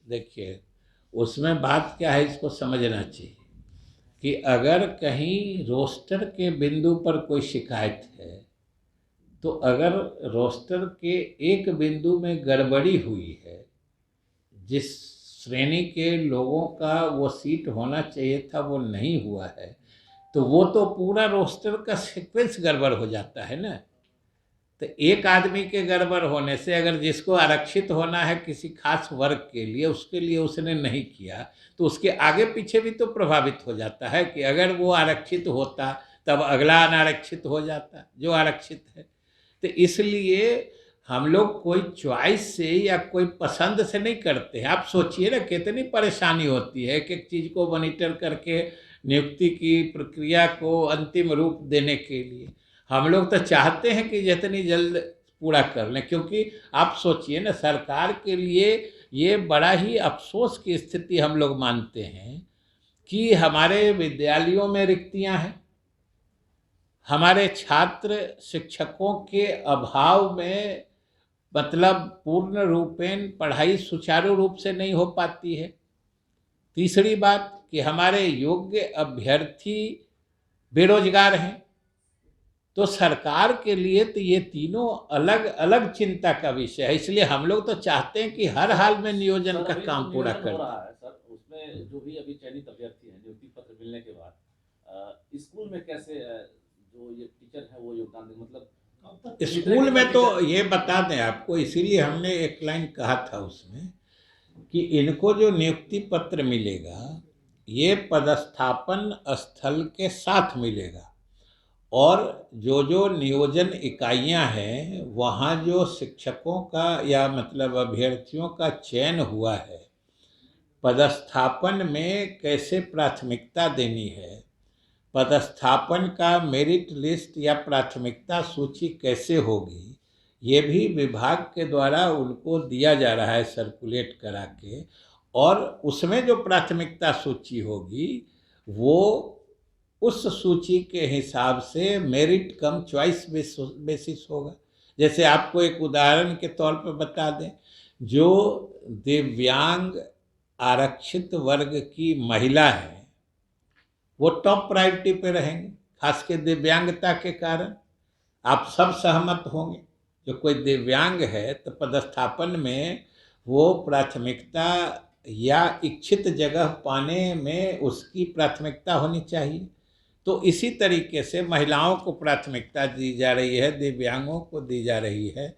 देखिए, उसमें बात क्या है इसको समझना चाहिए कि अगर कहीं रोस्टर के बिंदु पर कोई शिकायत है, तो अगर रोस्टर के एक बिंदु में गड़बड़ी हुई है, जिस श्रेणी के लोगों का वो सीट होना चाहिए था वो नहीं हुआ है, तो वो तो पूरा रोस्टर का सीक्वेंस गड़बड़ हो जाता है ना। तो एक आदमी के गड़बड़ होने से अगर जिसको आरक्षित होना है किसी खास वर्ग के लिए, उसके लिए उसने नहीं किया, तो उसके आगे पीछे भी तो प्रभावित हो जाता है कि अगर वो आरक्षित होता तब अगला अनारक्षित हो जाता जो आरक्षित है। तो इसलिए हम लोग कोई चॉइस से या कोई पसंद से नहीं करते हैं। आप सोचिए ना कितनी परेशानी होती है एक एक चीज़ को मॉनिटर करके नियुक्ति की प्रक्रिया को अंतिम रूप देने के लिए। हम लोग तो चाहते हैं कि जितनी जल्द पूरा कर लें, क्योंकि आप सोचिए ना सरकार के लिए ये बड़ा ही अफसोस की स्थिति हम लोग मानते हैं कि हमारे विद्यालयों में रिक्तियां हैं, हमारे छात्र शिक्षकों के अभाव में मतलब पूर्ण रूपेण पढ़ाई सुचारू रूप से नहीं हो पाती है। तीसरी बात कि हमारे योग्य अभ्यर्थी बेरोजगार हैं। तो सरकार के लिए तो ये तीनों अलग अलग चिंता का विषय है, इसलिए हम लोग तो चाहते हैं कि हर हाल में नियोजन का काम पूरा कर हो रहा है सर। उसमें जो भी अभी चयनित अभ्यर्थी हैं नियुक्ति पत्र मिलने के बाद स्कूल में कैसे जो ये टीचर है वो योगदान दें, मतलब स्कूल में तो ये बता दें आपको, इसीलिए हमने एक लाइन कहा था उसमें कि इनको जो नियुक्ति पत्र मिलेगा ये पदस्थापन स्थल के साथ मिलेगा, और जो जो नियोजन इकाइयां हैं वहाँ जो शिक्षकों का या मतलब अभ्यर्थियों का चयन हुआ है, पदस्थापन में कैसे प्राथमिकता देनी है, पदस्थापन का मेरिट लिस्ट या प्राथमिकता सूची कैसे होगी, ये भी विभाग के द्वारा उनको दिया जा रहा है सर्कुलेट करा के। और उसमें जो प्राथमिकता सूची होगी वो उस सूची के हिसाब से मेरिट कम चॉइस बेसिस होगा। जैसे आपको एक उदाहरण के तौर पर बता दें, जो दिव्यांग आरक्षित वर्ग की महिला है वो टॉप प्रायोरिटी पे रहेंगे, खास के दिव्यांगता के कारण। आप सब सहमत होंगे, जो कोई दिव्यांग है तो पदस्थापन में वो प्राथमिकता या इच्छित जगह पाने में उसकी प्राथमिकता होनी चाहिए। तो इसी तरीके से महिलाओं को प्राथमिकता दी जा रही है, दिव्यांगों को दी जा रही है।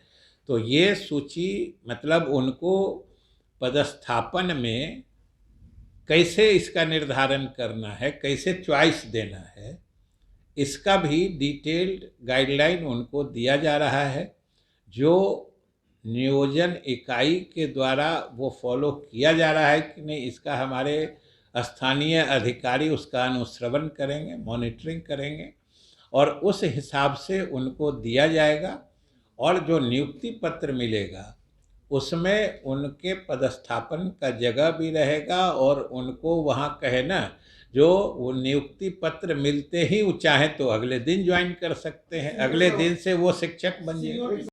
तो ये सूची मतलब उनको पदस्थापन में कैसे इसका निर्धारण करना है, कैसे चॉइस देना है, इसका भी डिटेल्ड गाइडलाइन उनको दिया जा रहा है, जो नियोजन इकाई के द्वारा वो फॉलो किया जा रहा है कि नहीं, इसका हमारे स्थानीय अधिकारी उसका अनुश्रवण करेंगे, मॉनिटरिंग करेंगे और उस हिसाब से उनको दिया जाएगा। और जो नियुक्ति पत्र मिलेगा उसमें उनके पदस्थापन का जगह भी रहेगा, और उनको वहाँ कहे ना, जो वो नियुक्ति पत्र मिलते ही वो चाहे तो अगले दिन ज्वाइन कर सकते हैं, अगले दिन से वो शिक्षक बन जाएंगे।